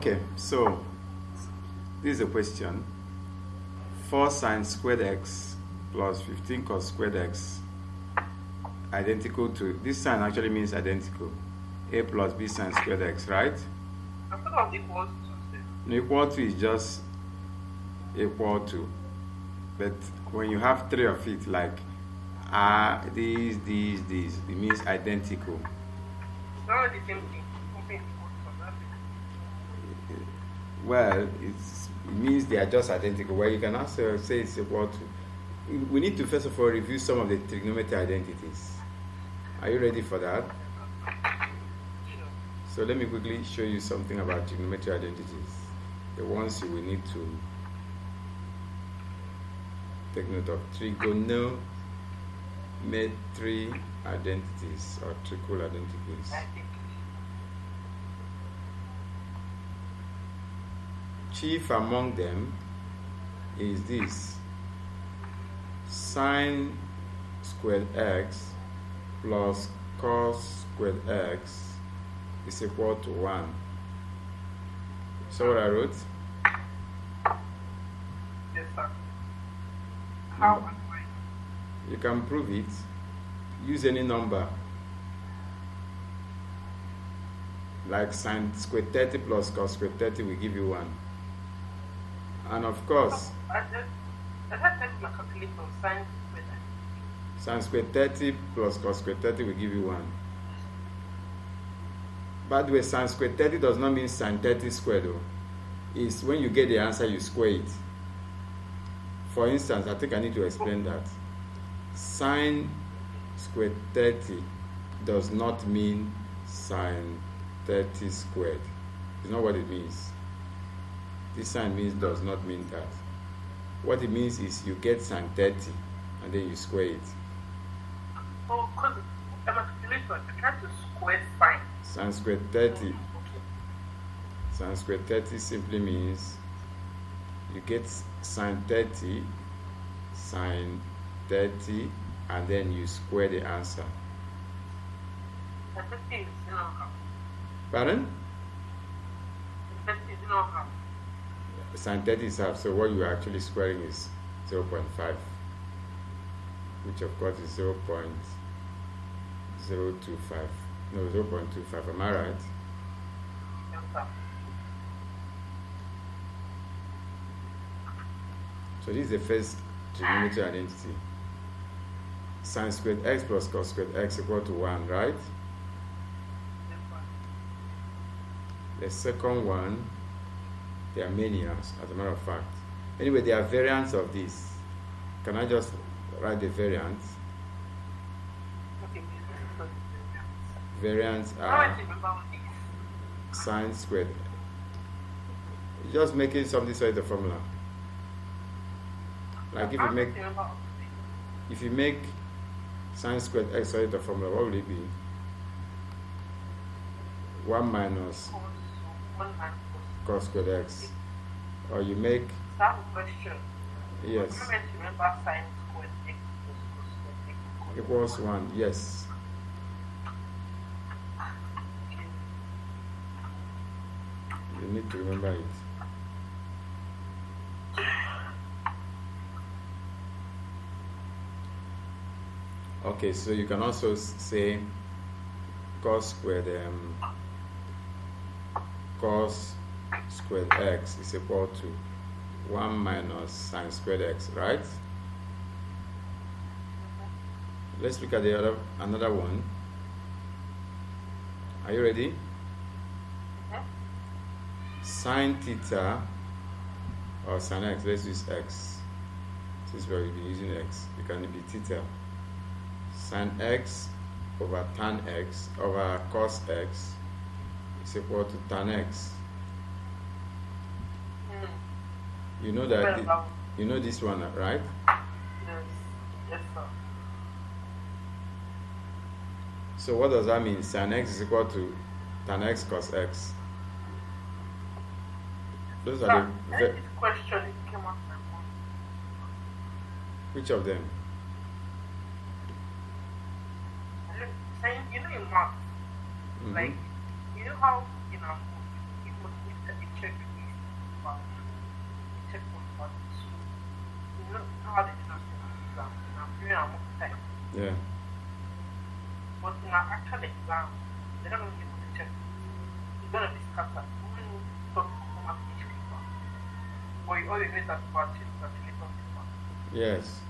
Okay, so this is a question. 4 sine squared x plus 15 cos squared x identical to, this sign actually means identical. A plus b sine squared x, right? I thought of equals to. No, equal to is just equal to. But when you have 3 of it, like these, it means identical. It's not the same thing. Something equals to. Well, it means they are just identical. Well, you can also say it's equal to. We need to first of all review some of the trigonometry identities. Are you ready for that? Sure. So let me quickly show you something about trigonometry identities. The ones you will need to take note of. Trigonometry identities or triple identities. I think. Chief among them is this: sine squared x plus cos squared x is equal to 1. So what I wrote? Yes, sir. How and why? You can prove it. Use any number. Like sine squared 30 plus cos squared 30 will give you 1. And of course, I just take my calculator sine squared. sine squared 30 plus cos squared 30 will give you 1. By the way, sine squared 30 does not mean sine 30 squared though. It's when you get the answer, you square it. For instance, I think I need to explain that. Sine squared 30 does not mean sine 30 squared. It's not what it means. This sign means does not mean that. What it means is you get sine 30 and then you square it. Oh, because I'm a calculator, I try to square sine. Sine squared 30. Okay. Sine squared 30 simply means you get sine 30, and then you square the answer. The 50 is half. Pardon? The 50 is half. Sine 30 is half, so what you are actually squaring is 0.5, which of course is 0.025. No, 0.25. Am I right? Yes, sir. So this is the first trigonometry identity. Sine squared x plus cos squared x equal to 1, right? Yes, sir. The second one, there are many, as a matter of fact. Anyway, there are variants of this. Can I just write the variants? Okay, this is Variants I are don't remember what this. sine squared. Just making something so the formula. Like if you make sine squared x solid the formula, what will it be? 1 minus cos squared x. Or you make, I have a question. yes, You meant to remember sine squared x plus cos squared x equals 1, yes. Okay. You need to remember it. Okay, so you can also say cos squared x is equal to 1 minus sine squared x, right? Let's look at the another one. Are you ready? Sine theta or sine x, let's use x. Since we've been using x, it can be theta. Sine x over tan x over cos x is equal to tan x. You know that you know this one, right? Yes. Yes, sir. So what does that mean? Sine x is equal to tan x cos x. Those are This question came up. which of them? You know in math, like, you know how, it was with the how they do exam. I'm doing a mock test. Yeah. But in an actual exam, they're not going to be able to check. It's going to be scattered. Even talk from each paper. But all you need that part is actually on paper. Yes.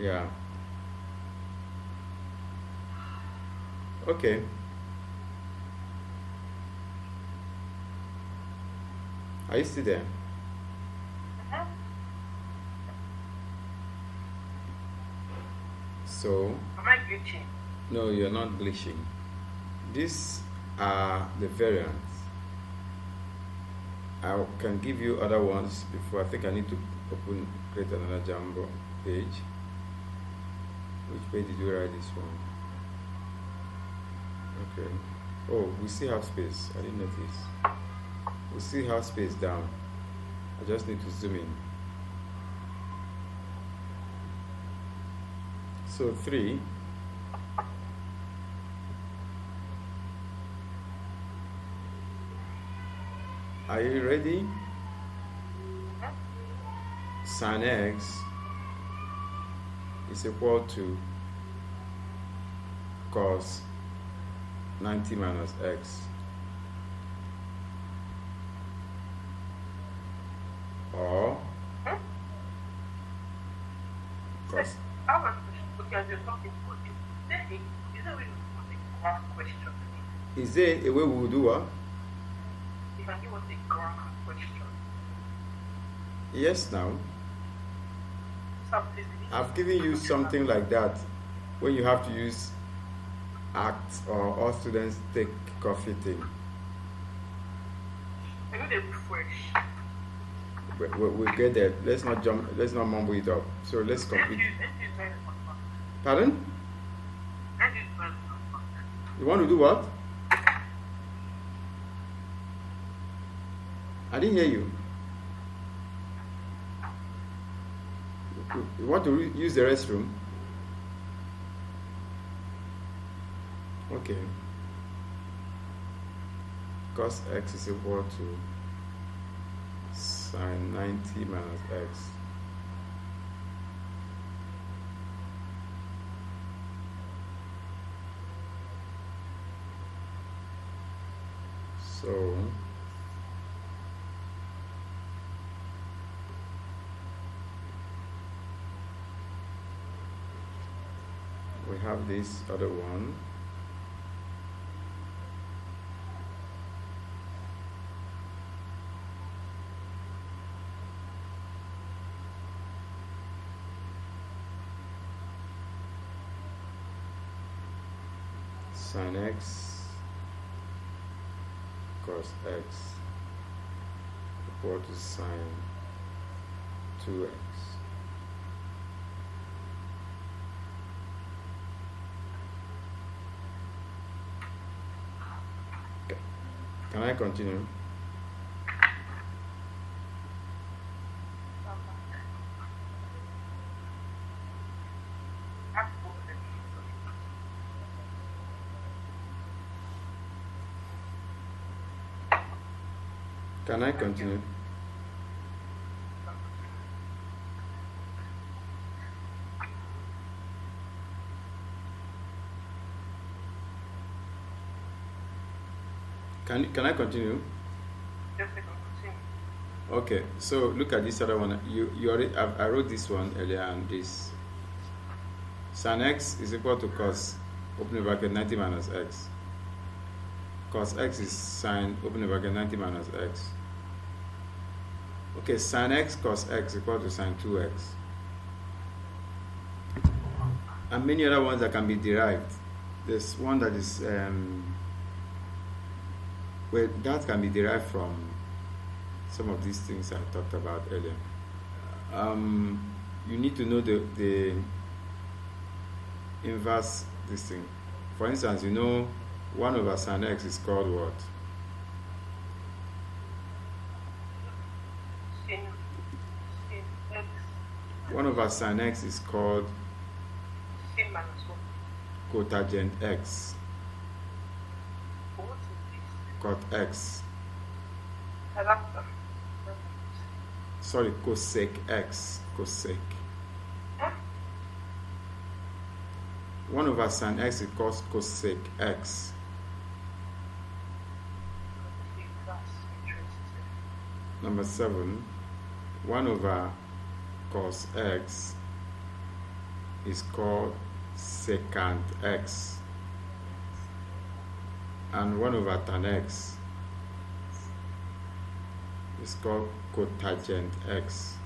Yeah. Okay. Are you still there? Mhm. So, Am I glitching? no, you're not glitching. These are the variants. I can give you other ones before. I think I need to create another Jumbo page. Which page did you write this one? Okay. Oh, we still have space. I didn't notice. We still have space down. I just need to zoom in. So 3. Are you ready? Sin x is equal to cos 90 minus x, or cos. I have a question. Okay, as you're talking about it, is there a way you put a graph question to me? Is there a way we will do what? You can give us a graph question. Yes, now. Something. I've given you something like that when you have to use ACT or all students take coffee thing. I need a refresh. We'll get there. Let's not jump. Let's not mumble it up. So let's complete. Pardon? You want to do what? I didn't hear you. You want to use the restroom? Okay. Cos x is equal to sin 90 minus x. So we have this other one. Sin x cos x equal to sin 2x. Okay. Can I continue? Can I continue? Can I continue? Yes, I can continue. Okay, so look at this other one. You already I wrote this one earlier, and this sin x is equal to cos opening bracket 90 minus x. Cos x is sin opening bracket 90 minus x. Okay, sin x cos x equal to sin 2x. And many other ones that can be derived. There's one that is well, that can be derived from some of these things I talked about earlier. You need to know the inverse this thing. For instance, you know 1 over sin x is called what? Sin x. 1 over sin x is called Sin minus 1. cotangent x. What is this? Cot x. Adapter. sorry, cosec x, cosec. 1 over sin x equals cosec x. That's interesting. Number 7, 1 over cos x is called secant x, and 1 over tan x is called cotangent x.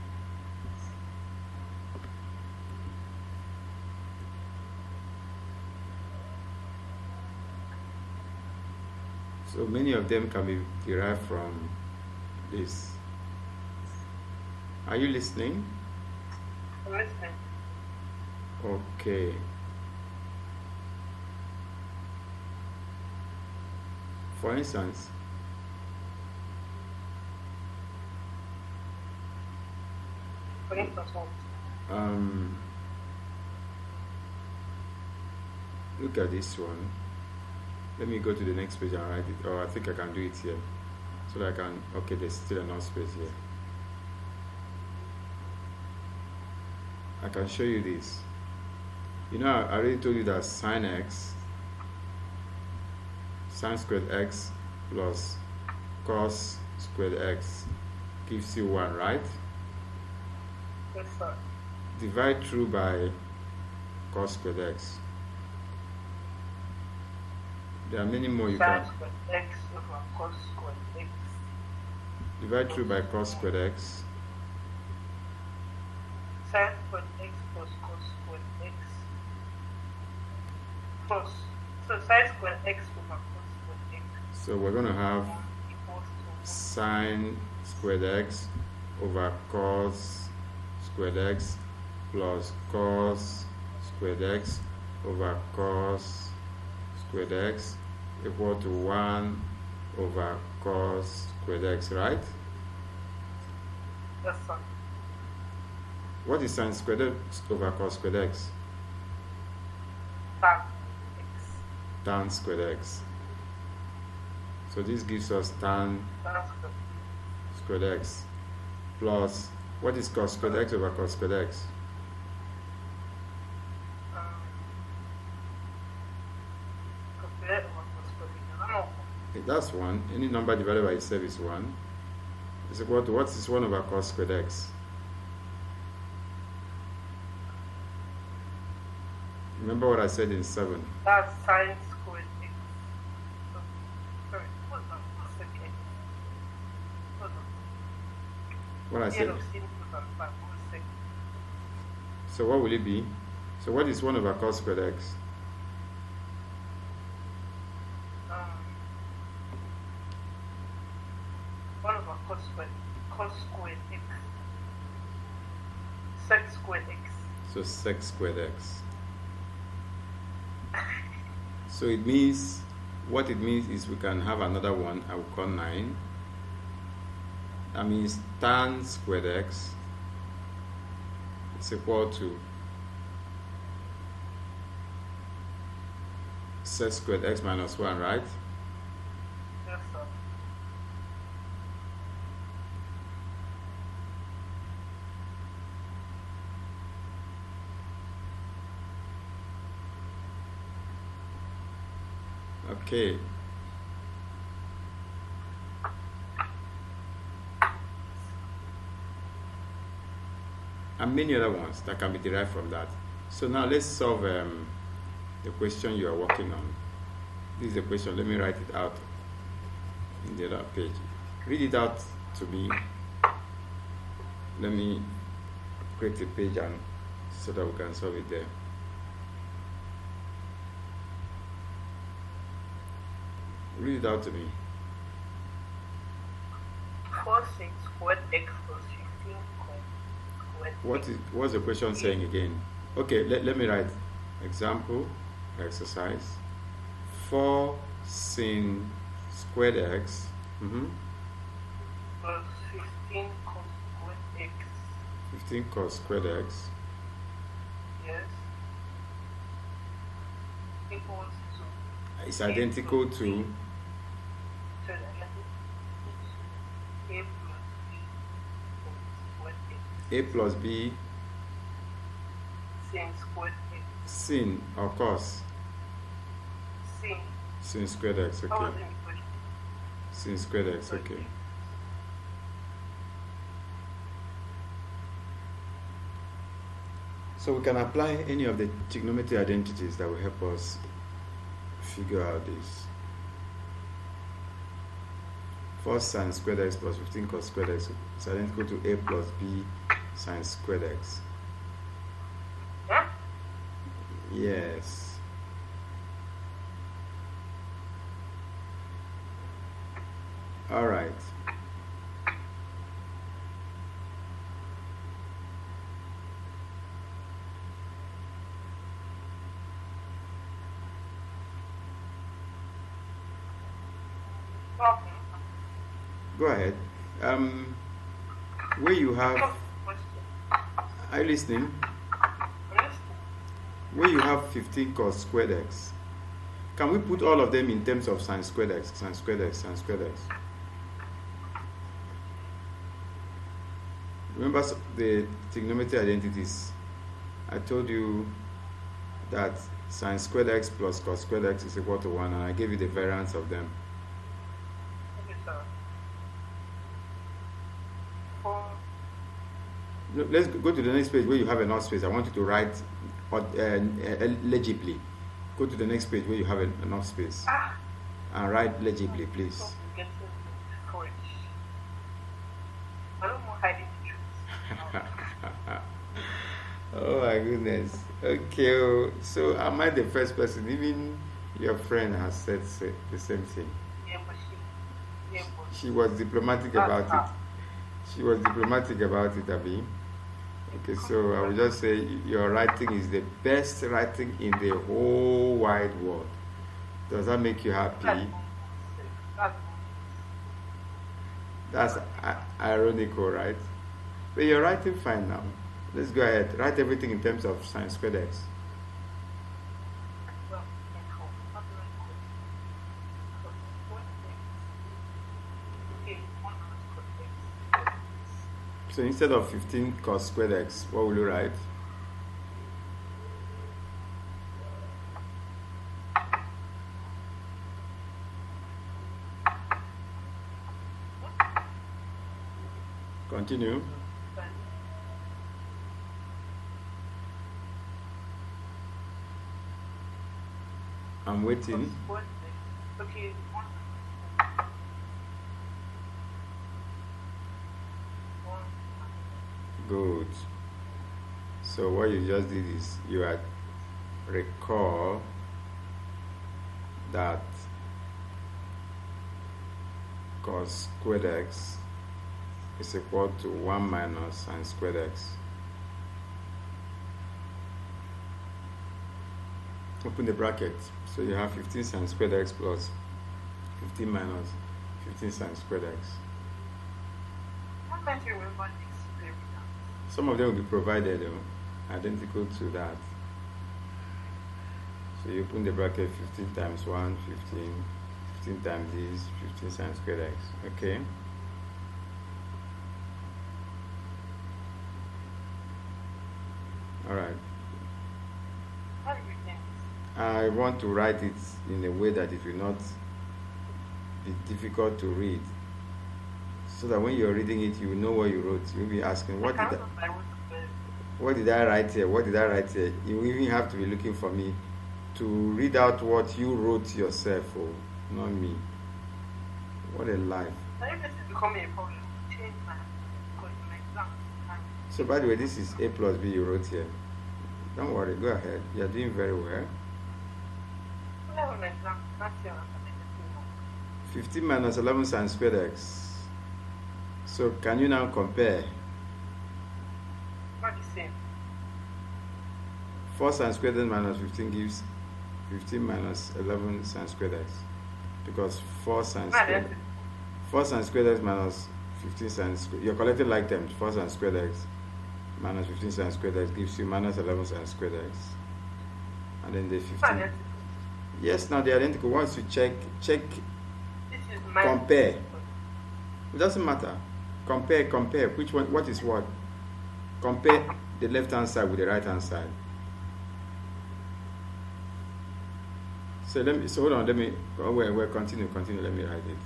So many of them can be derived from this. Are you listening? I'm listening. Okay. For instance, For instance, what? Look at this one. Let me go to the next page and write it. Or I think I can do it here. So that I can, okay, there's still enough space here. I can show you this. You know, I already told you that sine x, sine squared x plus cos squared x gives you 1, right? Yes, sir. Divide through by cos squared x. There are many more you Sin can squared x over cos squared x. divide through by cos squared x. Sin squared x plus cos squared x. Plus, so sin squared x over cos squared x So we're going to have equals to sine squared x over cos squared x plus cos squared x over cos squared x equal to 1 over cos squared x, right? yes, sir. What is sine squared x over cos squared x? Tan x. Tan squared x. So this gives us tan Tan squared squared x plus, what is cos squared x over cos squared x? compared over cos squared x. I don't know. That's 1. Any number divided by itself is 1. Is equal to, what is 1 over cos squared x? Remember what I said in 7. That's sin squared x. So, sorry, hold on one second. Hold on. What I Here said. of sin plus and 5. 1 second. So what will it be? So what is 1 over cos squared x? Um, 1 over cos squared x. Sec squared x. So sec squared x. So it means, what it means is we can have another one, I will call 9. That means tan squared x is equal to sec squared x minus 1, right? Yes, sir. Okay. And many other ones that can be derived from that. So now let's solve the question you are working on. This is the question. Let me write it out in the other page. Read it out to me. Let me create a page and so that we can solve it there. Read it out to me. 4 6 squared x plus 15 squared x. What's the question saying again? Okay, let me write. Example, exercise. 4 sin squared x Plus 15 cos squared x. 15 cos squared x Yes. Equals to is identical to a plus b. A plus B sin squared x. sin or cos. Sin. Sin squared x, What okay. was the equation? Sin squared x, okay. So we can apply any of the trigonometry identities that will help us figure out this. First, sin squared x plus 15 cos squared x is identical to A plus B sin squared x. Huh? Yes. All right. Okay. Go ahead. Where you have, Question. are you listening? Yes. Where you have 15 cos squared x, can we put all of them in terms of sin squared x, sin squared x, sin squared x? Remember the trigonometry identities? I told you that sin squared x plus cos squared x is equal to 1, and I gave you the variance of them. Okay, sir. For No, let's go to the next page where you have enough space. I want you to write legibly. Go to the next page where you have enough space and write legibly, please. so we get discouraged. I don't know hiding the truth. Oh my goodness. Okay, so am I the first person? Even your friend has said the same thing. Yeah, but She was diplomatic about it. She was diplomatic about it, Abi. Okay, so I will just say your writing is the best writing in the whole wide world. Does that make you happy? That's ironical, right? But you're writing fine now. Let's go ahead. Write everything in terms of sin squared x. So instead of 15 cos squared x, what will you write? Continue. I'm waiting. Okay. Good. So what you just did is you had recall that cos squared x is equal to 1 minus sin squared x. Open the bracket. So you have 15 sin squared x plus 15 minus 15 sin squared x. I'm going to remember this very now. Some of them will be provided identical to that. So you open the bracket 15 times 1, 15, 15 times this, 15 sin squared x. Okay? Alright. How do you think? I want to write it in a way that it will not be difficult to read. So that when you're reading it, you will know what you wrote. You'll be asking, what did I write here? What did I write here? You even have to be looking for me to read out what you wrote yourself, not me. What a life. Now, if this is becoming a problem, change my because my exam. So by the way, this is A plus B you wrote here. Don't worry, go ahead. You're doing very well. I have an exam. That's your 15 minus 11 sin squared x. So can you now compare? Not the same. 4 sin squared x minus 15 gives 15 minus 11 sin squared x. Because 4 sin squared x minus 15 sin squared, you're collecting like terms. 4 sin squared x minus 15 sin squared x gives you minus 11 sin squared x. And then the 15. Yes, now they're identical. Once you check, This is compare. It doesn't matter. Compare. Which one? What is what? compare the left hand side with the right hand side. So hold on, let me continue, let me write it.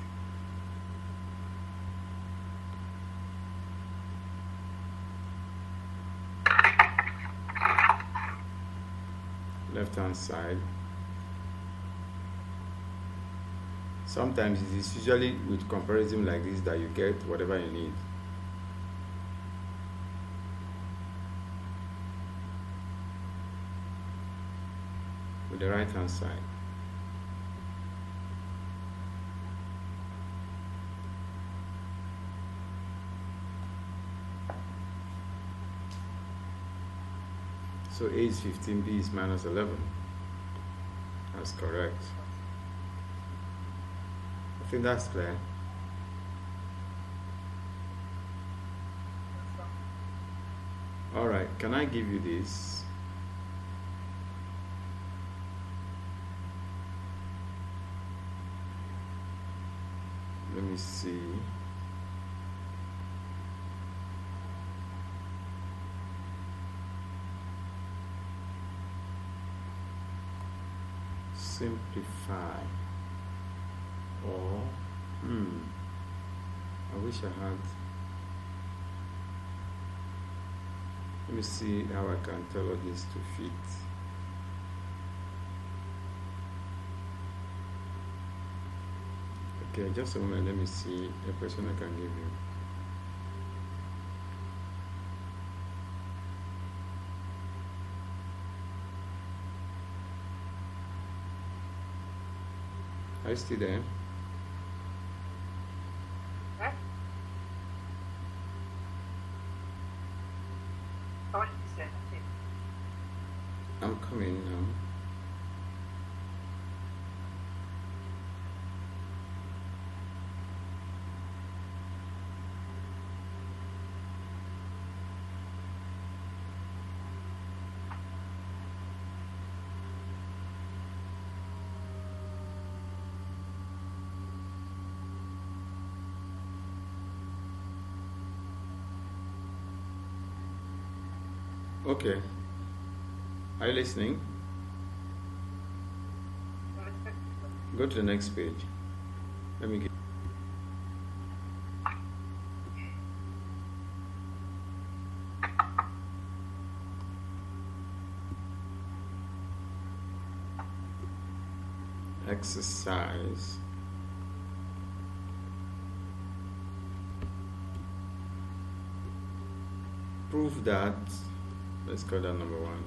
Left hand side. Sometimes it is usually with comparison like this that you get whatever you need. With the right hand side. So A is 15, B is minus 11. That's correct. I think that's clear. Alright, can I give you this? Let me see. Simplify. Or I wish I had. Let me see how I can tell all this to fit. Okay, just a moment, let me see a question I can give you. Are you still there? Huh? What did you say? I'm coming now. Okay. Are you listening? Go to the next page. Let me get. Exercise. Prove that. Let's go down number 1.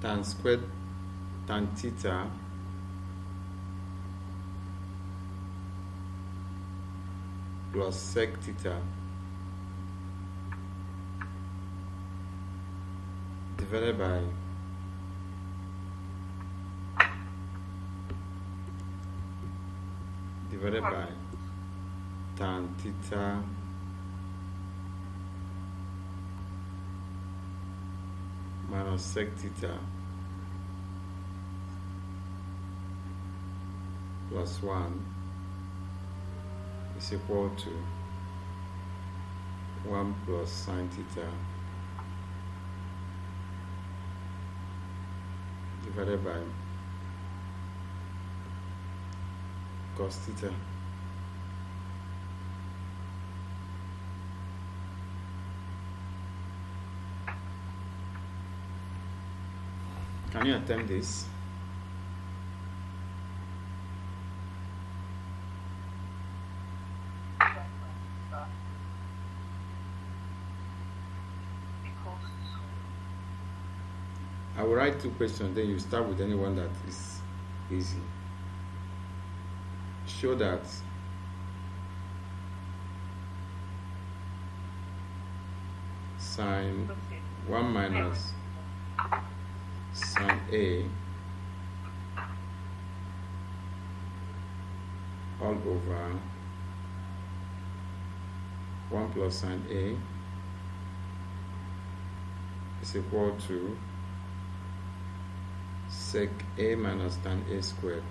Tan squared tan theta plus sec theta divided by tan theta minus sec theta plus 1 is equal to 1 plus sin theta divided by cos theta. Can you attempt this? I will write 2 questions, then you start with anyone that is easy. Show that sine 1 minus sine A all over 1 plus sine A is equal to sec A minus tan A squared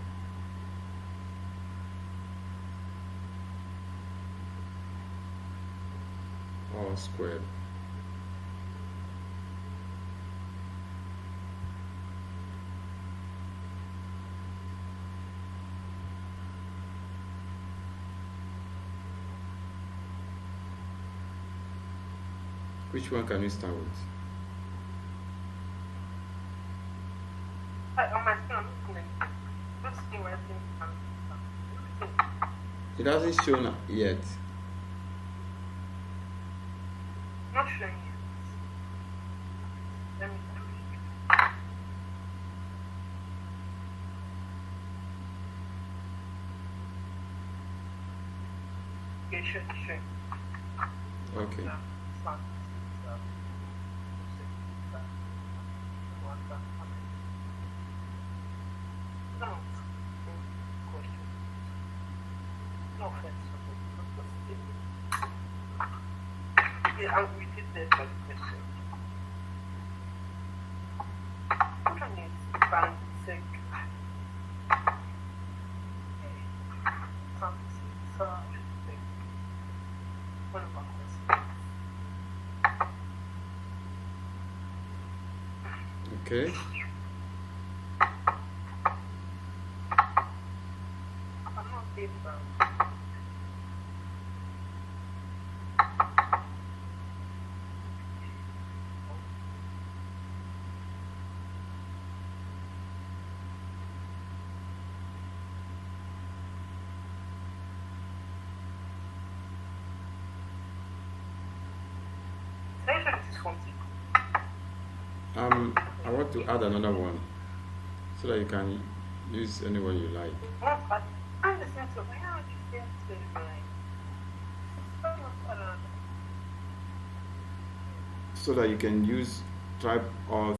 all squared. Which one can we start with? On my screen, I'm looking at this thing where It hasn't shown yet. not showing yet. Let me okay, sure. Okay. Yeah, fine. No question. No offense. Yeah, we did that by the question. Which one is fantastic? One of our questions. Okay. I'm not big about this one. I want to add another one so that you can use anyone you like. No, but I'm listening to why are these things to So that you can use type of